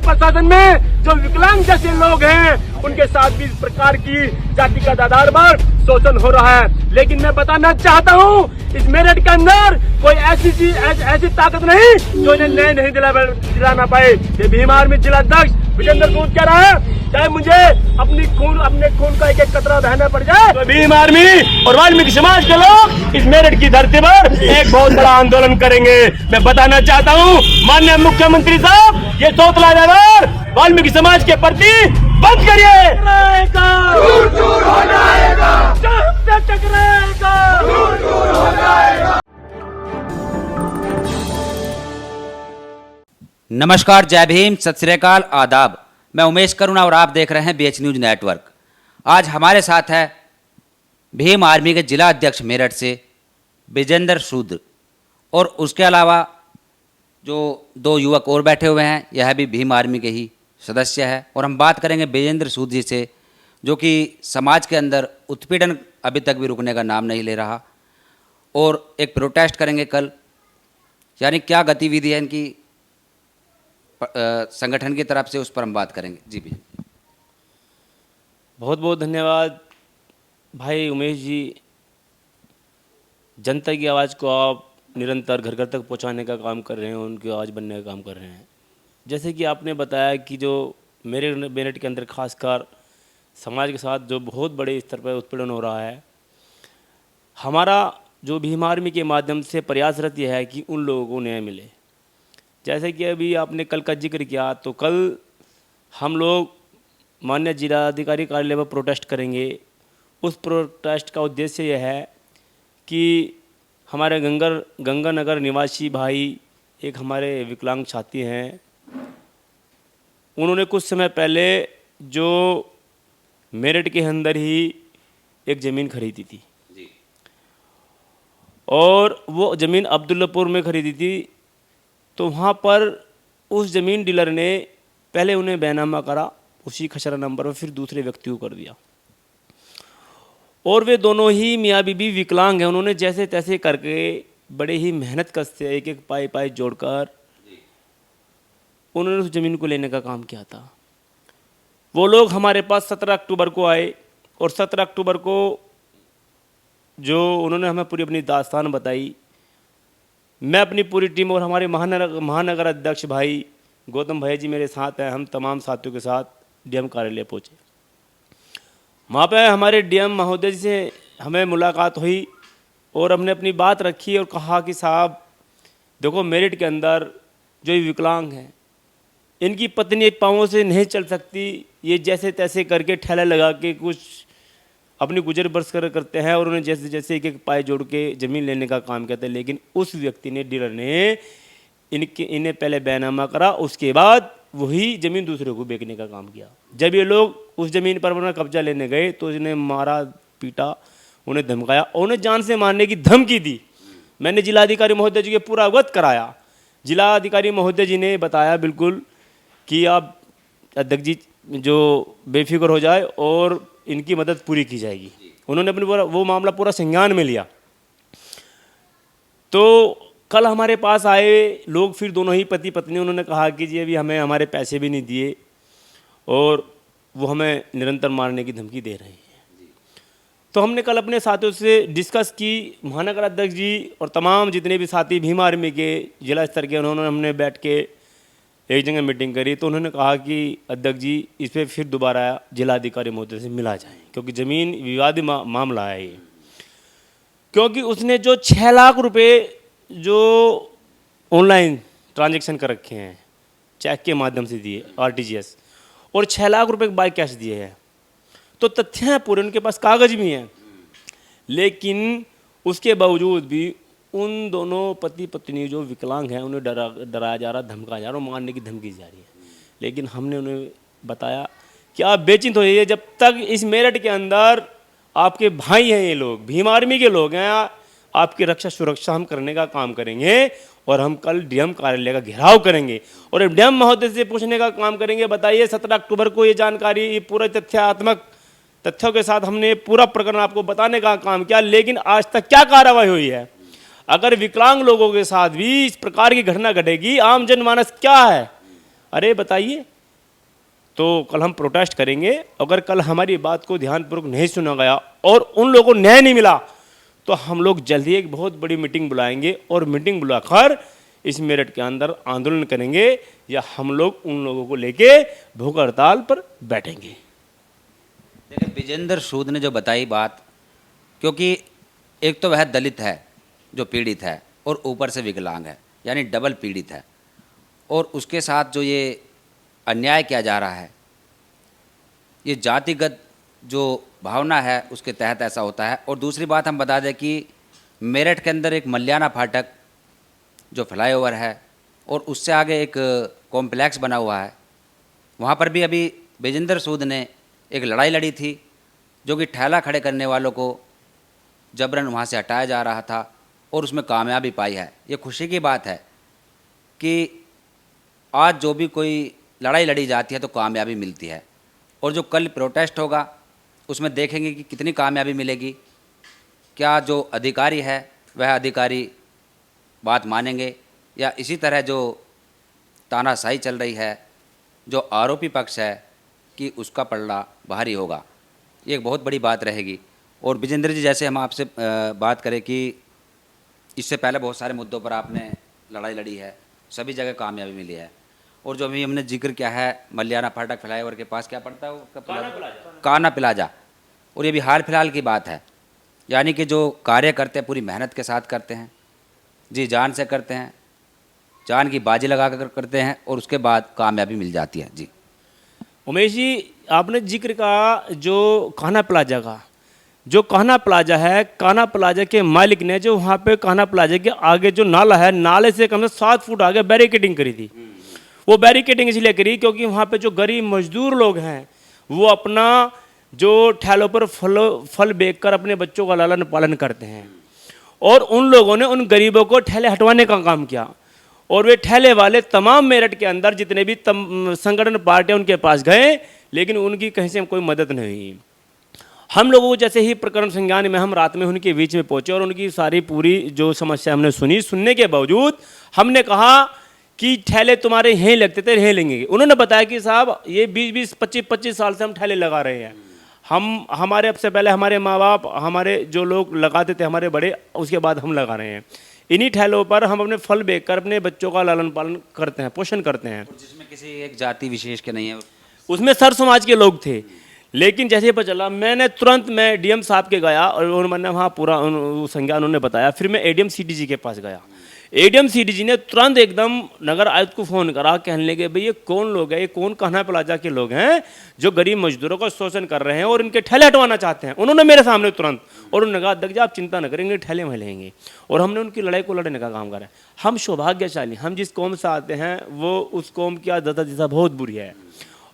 प्रशासन में जो विकलांग जैसे लोग हैं उनके साथ भी इस प्रकार की जातिगत आधार पर शोषण हो रहा है। लेकिन मैं बताना चाहता हूँ इस मेरठ के अंदर कोई ऐसी ताकत नहीं जो इन्हें न्याय नहीं दिलाना पाए। ये भीम आर्मी जिला अध्यक्ष विजेंद्र सूद कह रहा है चाहे मुझे अपने खून का एक एक कतरा बहना पड़ जाए तो भीम आर्मी और वाल्मीकि समाज के लोग इस मेरठ की धरती पर एक बहुत बड़ा आंदोलन करेंगे। मैं बताना चाहता हूँ माननीय मुख्यमंत्री साहब ये तोतला व्यवहार वाल्मीकि समाज के प्रति बंद करिए। नमस्कार, जय भीम, सत श्री अकाल, आदाब। मैं उमेश करुणा और आप देख रहे हैं BH न्यूज नेटवर्क। आज हमारे साथ है भीम आर्मी के जिला अध्यक्ष मेरठ से विजेंद्र सूद और उसके अलावा जो दो युवक और बैठे हुए हैं यह भी भीम आर्मी के ही सदस्य है। और हम बात करेंगे विजेंद्र सूद जी से जो कि समाज के अंदर उत्पीड़न अभी तक भी रुकने का नाम नहीं ले रहा और एक प्रोटेस्ट करेंगे कल, यानी क्या गतिविधि है इनकी संगठन की तरफ से, उस पर हम बात करेंगे। जी भैया, बहुत बहुत धन्यवाद भाई उमेश जी। जनता की आवाज़ को आप निरंतर घर घर तक पहुंचाने का काम कर रहे हैं, उनकी आवाज़ बनने का काम कर रहे हैं। जैसे कि आपने बताया कि जो मेरे मेरठ के अंदर खासकर समाज के साथ जो बहुत बड़े स्तर पर उत्पीड़न हो रहा है, हमारा जो भीम आर्मी के माध्यम से प्रयासरत यह है कि उन लोगों को न्याय मिले। जैसे कि अभी आपने कल का जिक्र किया, तो कल हम लोग माननीय जिलाधिकारी कार्यालय पर प्रोटेस्ट करेंगे। उस प्रोटेस्ट का उद्देश्य यह है कि हमारे गंगानगर निवासी भाई एक हमारे विकलांग साथी हैं, उन्होंने कुछ समय पहले जो मेरठ के अंदर ही एक ज़मीन खरीदी थी और वो ज़मीन अब्दुल्लापुर में खरीदी थी। तो वहाँ पर उस ज़मीन डीलर ने पहले उन्हें बैनामा करा उसी खसरा नंबर पर, फिर दूसरे व्यक्ति को कर दिया और वे दोनों ही मियाँ बीबी विकलांग हैं। उन्होंने जैसे तैसे करके बड़े ही मेहनत कस से एक एक पाई जोड़कर उन्होंने उस ज़मीन को लेने का काम किया था। वो लोग हमारे पास 17 अक्टूबर को आए और 17 अक्टूबर को जो उन्होंने हमें पूरी अपनी दास्तान बताई, मैं अपनी पूरी टीम और हमारे महानगर अध्यक्ष भाई गौतम भैया जी मेरे साथ हैं, हम तमाम साथियों के साथ DM कार्यालय पहुँचे। वहाँ पे हमारे DM महोदय जी से हमें मुलाकात हुई और हमने अपनी बात रखी और कहा कि साहब देखो, मेरठ के अंदर जो विकलांग हैं इनकी पत्नी पाँवों से नहीं चल सकती, ये जैसे तैसे करके ठेला लगा के कुछ अपनी गुजर बसर करते हैं और उन्हें जैसे जैसे एक एक पाए जोड़ के ज़मीन लेने का काम करते हैं। लेकिन उस व्यक्ति ने, डीलर ने इन्हें पहले बैनामा करा, उसके बाद वही ज़मीन दूसरे को बेचने का काम किया। जब ये लोग उस ज़मीन पर अपना कब्जा लेने गए तो इन्हें मारा पीटा, उन्हें धमकाया और उन्हें जान से मारने की धमकी दी। मैंने जिलाधिकारी महोदय जी को पूरा अवगत कराया। जिलाधिकारी महोदय जी ने बताया बिल्कुल कि आप अध्यक्ष जी जो बेफिक्र हो जाए और इनकी मदद पूरी की जाएगी। उन्होंने अपनी वो मामला पूरा संज्ञान में लिया। तो कल हमारे पास आए लोग, फिर दोनों ही पति पत्नी, उन्होंने कहा कि जी अभी हमें हमारे पैसे भी नहीं दिए और वो हमें निरंतर मारने की धमकी दे रहे हैं। तो हमने कल अपने साथियों से डिस्कस की, महानगर अध्यक्ष जी और तमाम जितने भी साथी भीम आर्मी के जिला स्तर के, उन्होंने हमने बैठ के एक जगह मीटिंग करी। तो उन्होंने कहा कि अध्यक्ष जी इस पर फिर दोबारा जिलाधिकारी महोदय से मिला जाए, क्योंकि ज़मीन विवादित मामला है ये। क्योंकि उसने जो 6 लाख रुपए जो ऑनलाइन ट्रांजैक्शन कर रखे हैं, चेक के माध्यम से दिए RTGS, और 6 लाख रुपए बाय कैश दिए हैं, तो तथ्य हैं पूरे, उनके पास कागज भी हैं। लेकिन उसके बावजूद भी उन दोनों पति पत्नी जो विकलांग हैं उन्हें डराया जा रहा, धमकाया जा रहा, मारने की धमकी जा रही है। लेकिन हमने उन्हें बताया कि आप बेचिंत होइए, जब तक इस मेरठ के अंदर आपके भाई हैं, ये लोग भीम आर्मी के लोग हैं, आपकी रक्षा सुरक्षा हम करने का काम करेंगे और हम कल DM कार्यालय का घेराव करेंगे और DM महोदय से पूछने का काम करेंगे। बताइए 17 अक्टूबर को ये जानकारी, ये पूरा तथ्यात्मक तथ्यों के साथ हमने पूरा प्रकरण आपको बताने का काम किया, लेकिन आज तक क्या कार्रवाई हुई है? अगर विकलांग लोगों के साथ भी इस प्रकार की घटना घटेगी, आम जनमानस क्या है? अरे बताइए, तो कल हम प्रोटेस्ट करेंगे। अगर कल हमारी बात को ध्यानपूर्वक नहीं सुना गया और उन लोगों को न्याय नहीं मिला तो हम लोग जल्दी एक बहुत बड़ी मीटिंग बुलाएंगे और मीटिंग बुलाकर इस मेरठ के अंदर आंदोलन करेंगे या हम लोग उन लोगों को लेके भूख हड़ताल पर बैठेंगे। देखिए, विजेंद्र सूद ने जो बताई बात, क्योंकि एक तो वह दलित है जो पीड़ित है और ऊपर से विकलांग है, यानी डबल पीड़ित है, और उसके साथ जो ये अन्याय किया जा रहा है, ये जातिगत जो भावना है उसके तहत ऐसा होता है। और दूसरी बात हम बता दें कि मेरठ के अंदर एक मल्याना फाटक जो फ्लाईओवर है और उससे आगे एक कॉम्प्लेक्स बना हुआ है, वहाँ पर भी अभी विजेंद्र सूद ने एक लड़ाई लड़ी थी, जो कि ठेला खड़े करने वालों को जबरन वहाँ से हटाया जा रहा था और उसमें कामयाबी पाई है। ये खुशी की बात है कि आज जो भी कोई लड़ाई लड़ी जाती है तो कामयाबी मिलती है, और जो कल प्रोटेस्ट होगा उसमें देखेंगे कि कितनी कामयाबी मिलेगी। क्या जो अधिकारी है वह अधिकारी बात मानेंगे या इसी तरह जो तानाशाही चल रही है, जो आरोपी पक्ष है कि उसका पलड़ा भारी होगा। ये एक बहुत बड़ी बात रहेगी। और विजेंद्र जी, जैसे हम आपसे बात करें कि इससे पहले बहुत सारे मुद्दों पर आपने लड़ाई लड़ी है, सभी जगह कामयाबी मिली है, और जो अभी हमने जिक्र किया है मल्याना फाटक फ्लाईओवर के पास क्या पड़ता है वो, काना प्लाजा, और ये भी हाल फिलहाल की बात है। यानी कि जो कार्य करते हैं पूरी मेहनत के साथ करते हैं, जी जान से करते हैं, जान की बाजी लगा कर करते हैं और उसके बाद कामयाबी मिल जाती है। जी उमेश जी, आपने जिक्र कहा जो कान्हा प्लाजा का, जो कान्हा प्लाजा है, कान्हा प्लाजा के मालिक ने जो वहाँ पे कान्हा प्लाजा के आगे जो नाला है, नाले से कम से 7 फुट आगे बैरिकेडिंग करी थी। वो बैरिकेडिंग इसलिए करी क्योंकि वहाँ पे जो गरीब मजदूर लोग हैं वो अपना जो ठेलों पर फल बेचकर अपने बच्चों का लालन पालन करते हैं, और उन लोगों ने उन गरीबों को ठेले हटवाने का काम किया। और वे ठेले वाले तमाम मेरठ के अंदर जितने भी संगठन पार्टियां उनके पास गए, लेकिन उनकी कहीं से कोई मदद नहीं हुई। हम लोगों को जैसे ही प्रकरण संज्ञान में हम रात में उनके बीच में पहुंचे और उनकी सारी पूरी जो समस्या हमने सुनी, सुनने के बावजूद हमने कहा कि ठेले तुम्हारे यहीं लगते थे, यहीं लेंगे। उन्होंने बताया कि साहब ये 20-20, 25-25 साल से हम ठेले लगा रहे हैं। हमारे अब से पहले हमारे माँ बाप, हमारे जो लोग लगाते थे, हमारे बड़े, उसके बाद हम लगा रहे हैं। इन्हीं ठेलों पर हम अपने फल बेचकर अपने बच्चों का लालन पालन करते हैं, पोषण करते हैं। जिसमें किसी एक जाति विशेष के नहीं है, उसमें सर समाज के लोग थे। लेकिन जैसे पता चला, मैंने तुरंत मैं डीएम साहब के गया और उन्होंने वहाँ पूरा संज्ञान उन्होंने बताया। फिर मैं एडीएम सीडीजी के पास गया। एडीएम सीडीजी ने तुरंत एकदम नगर आयुक्त को फ़ोन करा, कहने लगे भाई ये कौन लोग हैं, ये कौन कान्हा प्लाजा के लोग हैं जो गरीब मजदूरों का शोषण कर रहे हैं और इनके ठेले हटवाना चाहते हैं। उन्होंने मेरे सामने तुरंत, और उन्होंने कहा अध्यक्ष जी आप चिंता न करेंगे, ठेले में लेंगे। और हमने उनकी लड़ाई को लड़ने का काम करा। हम सौभाग्यशाली, हम जिस कौम से आते हैं वो उस कौम की आदत दिशा बहुत बुरी है।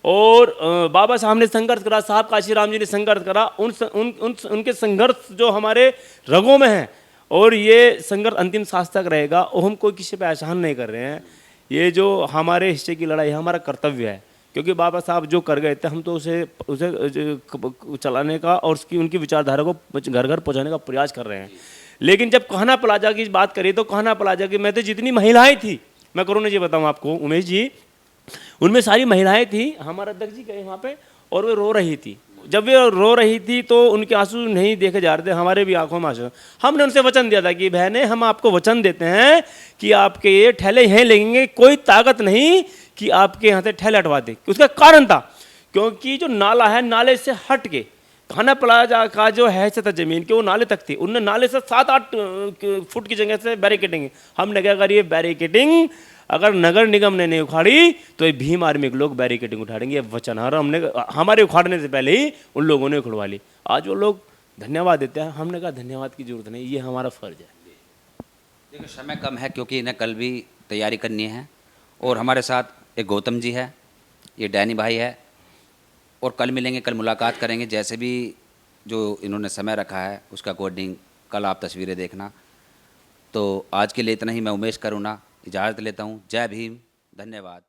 और बाबा साहब ने संघर्ष करा, साहब काशीराम जी ने संघर्ष करा। उनके संघर्ष जो हमारे रगों में है, और ये संघर्ष अंतिम सांस तक रहेगा। और हम कोई किसी पे एहसान नहीं कर रहे हैं। ये जो हमारे हिस्से की लड़ाई है, हमारा कर्तव्य है, क्योंकि बाबा साहब जो कर गए थे, हम तो उसे चलाने का और उनकी विचारधारा को घर घर पहुँचाने का प्रयास कर रहे हैं। लेकिन जब कान्हा प्लाजा की बात करी तो कान्हा प्लाजा की में तो जितनी महिलाएं थी, मैं करुणा जी बताऊँ आपको उमेश जी, उनमें सारी महिलाएं थी। हमारा अध्यक्ष जी गए वहाँ पे और वे रो रही थी। जब वे रो रही थी तो उनके आंसू नहीं देखे जा रहे थे, हमारे भी आंखों में आंसू। हमने उनसे वचन दिया था कि बहनें हम आपको वचन देते हैं कि आपके ये ठेले यहीं लेंगे, कोई ताकत नहीं कि आपके यहाँ से ठेले हटवा दे। उसका कारण था क्योंकि जो नाला है, नाले से हट के कान्हा प्लाजा का जो हैसियत है जमीन की, वो नाले तक थी। उनने नाले से 7-8 फुट की जगह से बैरिकेडिंग, हमने क्या करी, बैरिकेडिंग अगर नगर निगम ने नहीं उखाड़ी तो ये भीम आर्मी के लोग बैरिकेडिंग उठाएंगे, ये वचन हमने हमारे उखाड़ने से पहले ही उन लोगों ने उखड़वा ली। आज वो लोग धन्यवाद देते हैं, हमने कहा धन्यवाद की जरूरत नहीं, ये हमारा फर्ज है। देखिए समय कम है क्योंकि इन्हें कल भी तैयारी करनी है, और हमारे साथ एक गौतम जी है, ये डैनी भाई है, और कल मिलेंगे, कल मुलाकात करेंगे। जैसे भी जो इन्होंने समय रखा है उसका अकॉर्डिंग कल आप तस्वीरें देखना। तो आज के लिए इतना ही। मैं उमेश करुणा इजाज़त लेता हूँ। जय भीम, धन्यवाद।